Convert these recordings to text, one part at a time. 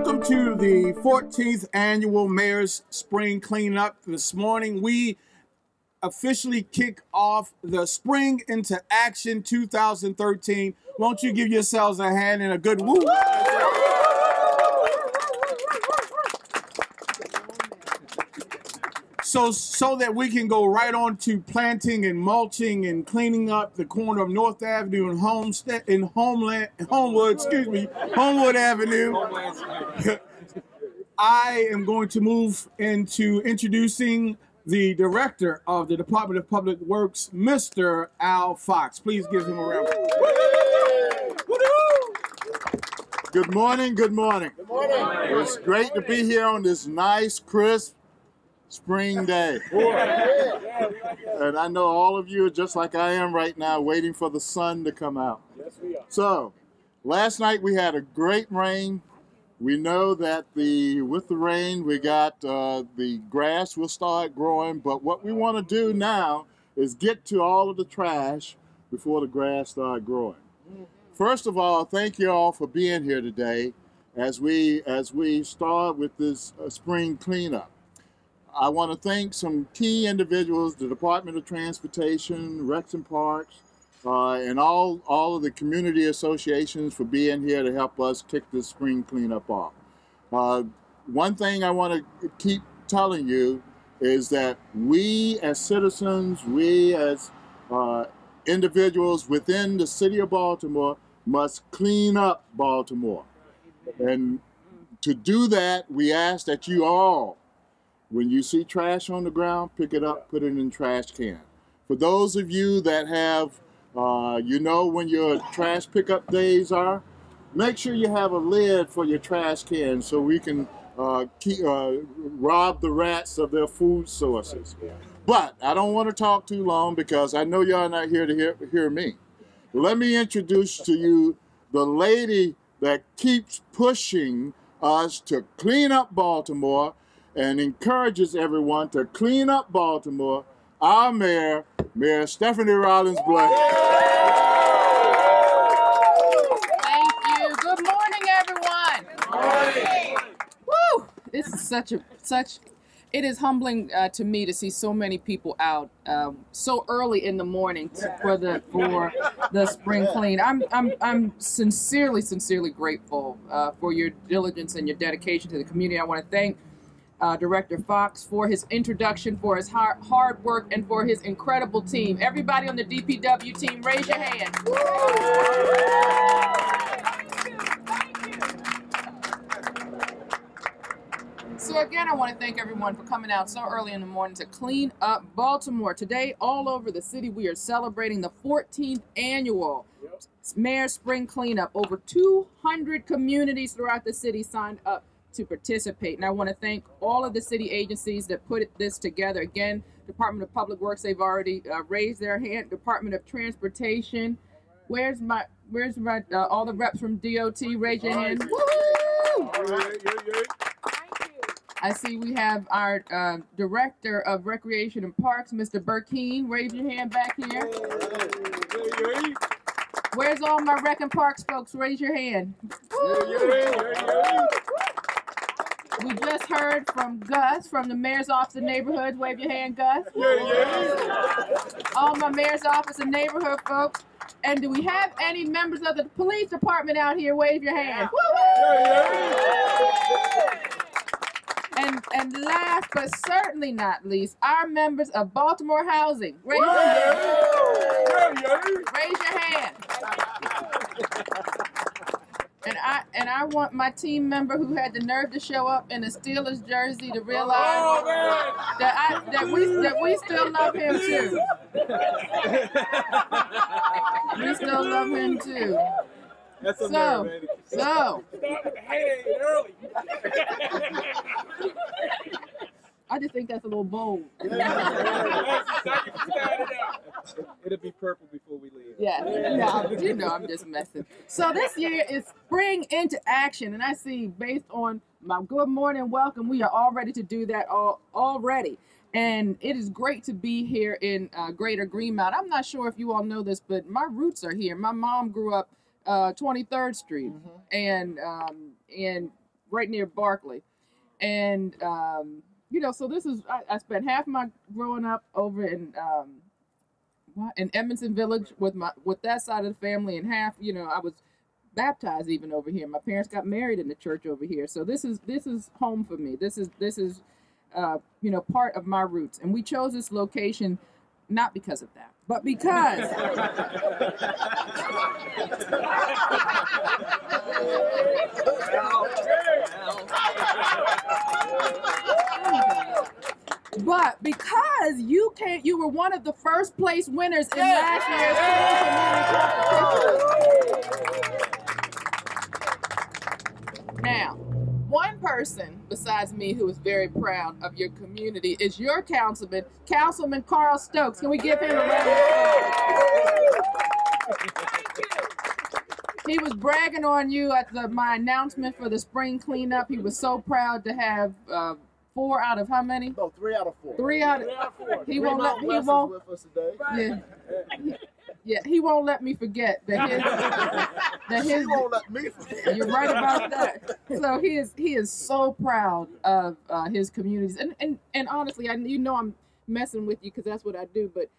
Welcome to the 14th Annual Mayor's Spring Cleanup. This morning, we officially kick off the Spring into Action 2013. Won't you give yourselves a hand and a good woo? So that we can go right on to planting and mulching and cleaning up the corner of North Avenue and Homewood Avenue. I am going to move into introducing the director of the Department of Public Works, Mr. Al Fox. Please give him a round. Good morning, good morning. Good morning. It's great to be here on this nice, crisp spring day. And I know all of you are just like I am right now, waiting for the sun to come out. Yes, we are. So, last night we had a great rain. We know that with the rain, we got the grass will start growing, but what we want to do now is get to all of the trash before the grass starts growing. First of all, thank you all for being here today as we start with this spring cleanup. I want to thank some key individuals, the Department of Transportation, Recs and Parks, and all of the community associations for being here to help us kick this spring cleanup off. One thing I want to keep telling you is that we as citizens, we as individuals within the city of Baltimore must clean up Baltimore. And to do that, we ask that you all, when you see trash on the ground, pick it up, put it in the trash can. For those of you that have, you know when your trash pickup days are, make sure you have a lid for your trash can so we can rob the rats of their food sources. But I don't want to talk too long because I know y'all not here to hear me. Let me introduce to you the lady that keeps pushing us to clean up Baltimore and encourages everyone to clean up Baltimore, our mayor, Mayor Stephanie Rawlings-Blake. Thank you. Good morning, everyone. Good morning. Woo! This is it is humbling to me to see so many people out so early in the morning for the spring clean. I'm sincerely grateful for your diligence and your dedication to the community. I want to thank Director Fox for his introduction, for his hard work, and for his incredible team. Everybody on the DPW team, raise your hand. So again, I want to thank everyone for coming out so early in the morning to clean up Baltimore. Today, all over the city, we are celebrating the 14th annual Mayor's Spring Cleanup. Over 200 communities throughout the city signed up to participate. And I want to thank all of the city agencies that put this together. Again, Department of Public Works, they've already raised their hand. Department of Transportation. Where's my all the reps from DOT? Raise your hand. Woo! I see we have our Director of Recreation and Parks, Mr. Burkeen. Raise your hand back here. Where's all my Rec and Parks folks? Raise your hand. We just heard from Gus from the Mayor's Office of Neighborhoods. Wave your hand, Gus. All my Mayor's Office of Neighborhood folks. And do we have any members of the police department out here? Wave your hand. And last but certainly not least, our members of Baltimore Housing. Raise your hand. Raise your hand. And I want my team member who had the nerve to show up in a Steelers jersey to realize that we still love him too. We still love him too. That's a early. I just think that's a little bold. It'll be purple before we leave. Yeah, no, you know I'm just messing. So this year is Spring into Action, and I see based on my good morning welcome, we are all ready to do that already. And it is great to be here in Greater Greenmount. I'm not sure if you all know this, but my roots are here. My mom grew up 23rd Street, and right near Barkley. And, you know, so this is, I spent half my growing up over in Edmondson Village with that side of the family, and half, you know, I was baptized even over here. My parents got married in the church over here. So this is home for me. This is you know, part of my roots. And we chose this location not because of that, but because but because you were one of the first place winners in last year's community competition. Now, one person besides me who is very proud of your community is your councilman, Councilman Carl Stokes. Can we give him a round of applause? He was bragging on you at my announcement for the spring cleanup. He was so proud to have 4 out of how many? No, 3 out of 4. 3 out of 4. He won't let me. He won't. With us today. Yeah, he won't let me forget that He won't let me forget. You're right about that. So he is so proud of his communities, and honestly, you know I'm messing with you because that's what I do, but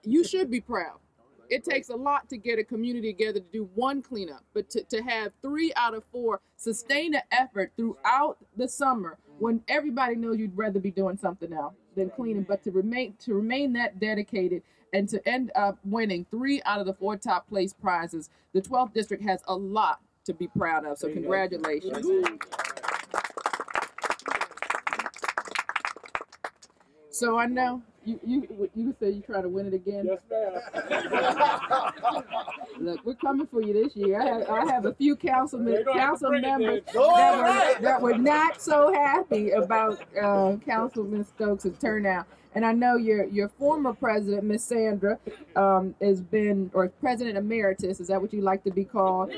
you should be proud. It takes a lot to get a community together to do one cleanup, but to have 3 out of 4 sustain an effort throughout the summer when everybody knows you'd rather be doing something else than cleaning, but to remain that dedicated and to end up winning 3 out of the 4 top place prizes, the 12th district has a lot to be proud of. So congratulations. So I know you say you try to win it again. Yes, ma'am. Look, we're coming for you this year. I have a few council members it. that were not so happy about Councilman Stokes' turnout. And I know your former president, Miss Sandra, has been, or president emeritus, is that what you like to be called?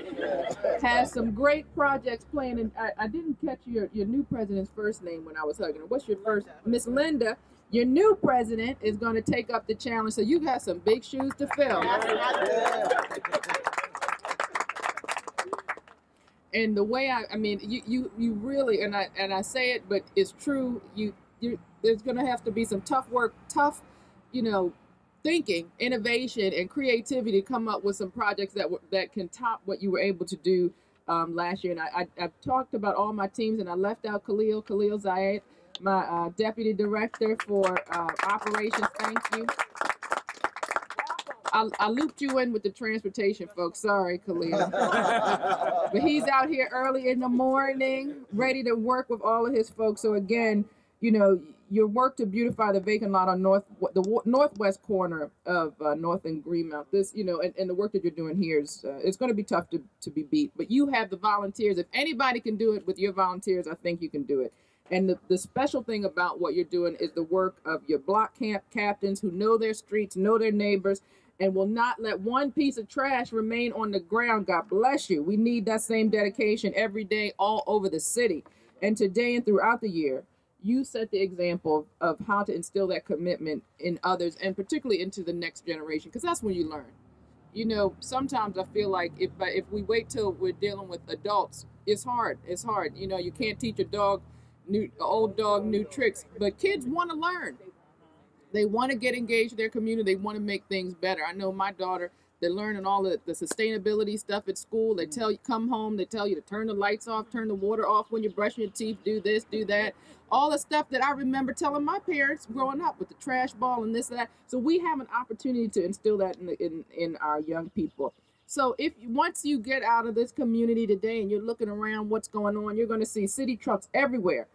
Has some great projects planned. And I didn't catch your new president's first name when I was hugging her. What's your first? Miss Linda. Your new president is going to take up the challenge, so you got some big shoes to fill. And the way I mean, you really, and I say it, but it's true. There's going to have to be some tough work, you know, thinking, innovation, and creativity to come up with some projects that can top what you were able to do last year. And I've talked about all my teams, and I left out Khalil Zayed, my deputy director for operations. Thank you. I looped you in with the transportation folks. Sorry, Khalil. But he's out here early in the morning, ready to work with all of his folks. So again, you know, your work to beautify the vacant lot on the northwest corner of North and Greenmount. This, you know, and the work that you're doing here is it's going to be tough to be beat. But you have the volunteers. If anybody can do it with your volunteers, I think you can do it. And the special thing about what you're doing is the work of your block camp captains who know their streets, know their neighbors, and will not let one piece of trash remain on the ground. God bless you. We need that same dedication every day all over the city. And today and throughout the year, you set the example of how to instill that commitment in others, and particularly into the next generation, because that's when you learn. You know, sometimes I feel like if we wait till we're dealing with adults, it's hard. It's hard. You know, you can't teach old dog new tricks, but kids want to learn. They want to get engaged in their community. They want to make things better. I know my daughter, they're learning all the sustainability stuff at school. They tell you, come home, they tell you to turn the lights off, turn the water off when you're brushing your teeth, do this, do that. All the stuff that I remember telling my parents growing up with the trash ball and this and that. So we have an opportunity to instill that in our young people. So once you get out of this community today and you're looking around what's going on, you're going to see city trucks everywhere.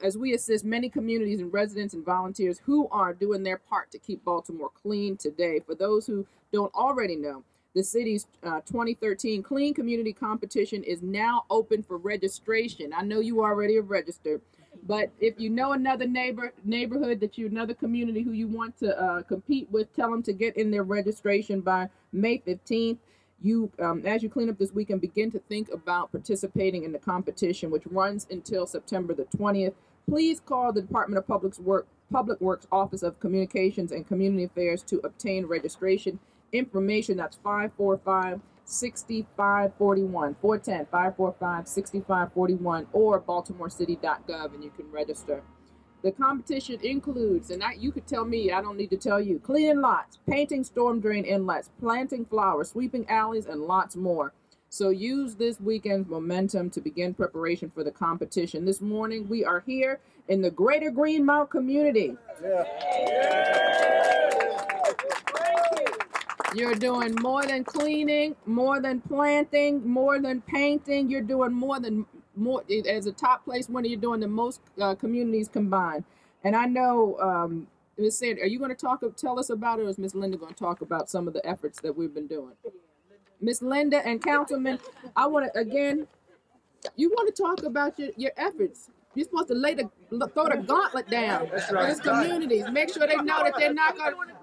As we assist many communities and residents and volunteers who are doing their part to keep Baltimore clean today. For those who don't already know, the city's 2013 Clean Community Competition is now open for registration. I know you already have registered, but if you know another neighborhood another community who you want to compete with, tell them to get in their registration by May 15th. You, as you clean up this weekend, begin to think about participating in the competition, which runs until September the 20th. Please call the Department of Public Works Office of Communications and Community Affairs to obtain registration information. That's 6541, 410-545-6541, or baltimorecity.gov, and you can register. The competition includes, and you could tell me, I don't need to tell you, cleaning lots, painting storm drain inlets, planting flowers, sweeping alleys, and lots more. So use this weekend's momentum to begin preparation for the competition. This morning, we are here in the Greater Greenmount Community. You're doing more than cleaning, more than planting, more than painting. You're doing more. As a top place winner, you're doing the most communities combined. And I know, Ms. Sanders, are you going to tell us about it, or is Ms. Linda going to talk about some of the efforts that we've been doing? Ms. Linda and Councilman, I want to, again, you want to talk about your efforts. You're supposed to throw the gauntlet down for these communities. Make sure they know that they're not going to,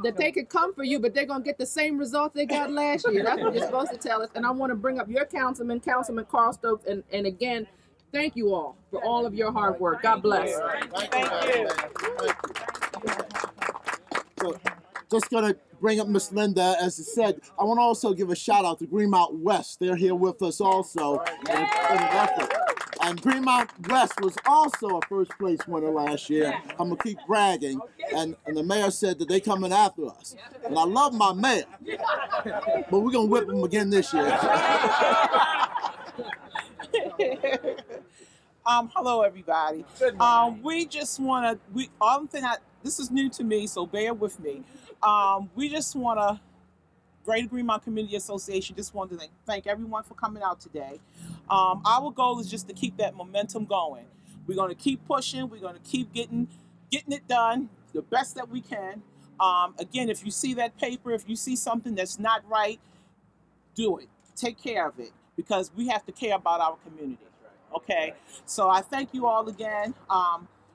that they could come for you, but they're going to get the same results they got last year. That's what you're supposed to tell us. And I want to bring up your Councilman Carl Stokes, and again, thank you all for all of your hard work. God bless. Thank you. So, just going to bring up Miss Linda. As I said, I want to also give a shout out to Greenmount West. They're here with us also. And Greenmount West was also a first place winner last year. I'm going to keep bragging. And the mayor said that they coming after us. And I love my mayor. But we're going to whip him again this year. Hello, everybody. We just want to, this is new to me, so bear with me. We just want to, Greater Greenmount Community Association, just wanted to thank everyone for coming out today. Our goal is just to keep that momentum going. We're going to keep pushing. We're going to keep getting it done the best that we can. Again, if you see that paper, if you see something that's not right, do it. Take care of it, because we have to care about our community. Okay? So I thank you all again.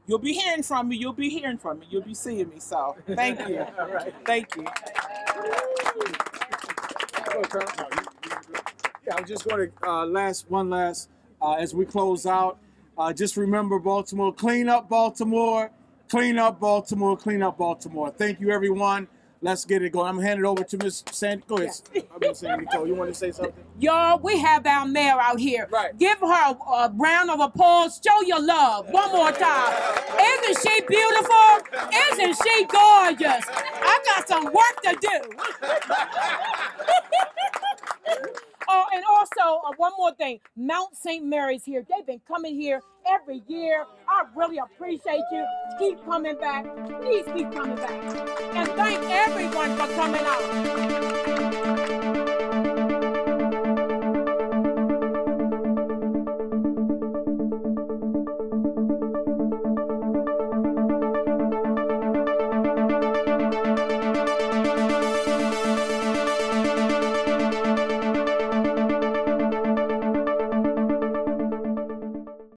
You'll be hearing from me. You'll be hearing from me. You'll be seeing me. So thank you. Thank you. Yeah, I'm just going to as we close out, just remember Baltimore, clean up Baltimore, clean up Baltimore, clean up Baltimore. Thank you, everyone. Let's get it going. I'm going to hand it over to Miss Sandy. Go ahead. Miss Sandy, you want to say something? Y'all, we have our mayor out here. Right. Give her a round of applause. Show your love one more time. Isn't she beautiful? Isn't she gorgeous? I got some work to do. Oh, and also, one more thing. Mount St. Mary's here. They've been coming here every year. I really appreciate you. Keep coming back. Please keep coming back. And thank everyone for coming out.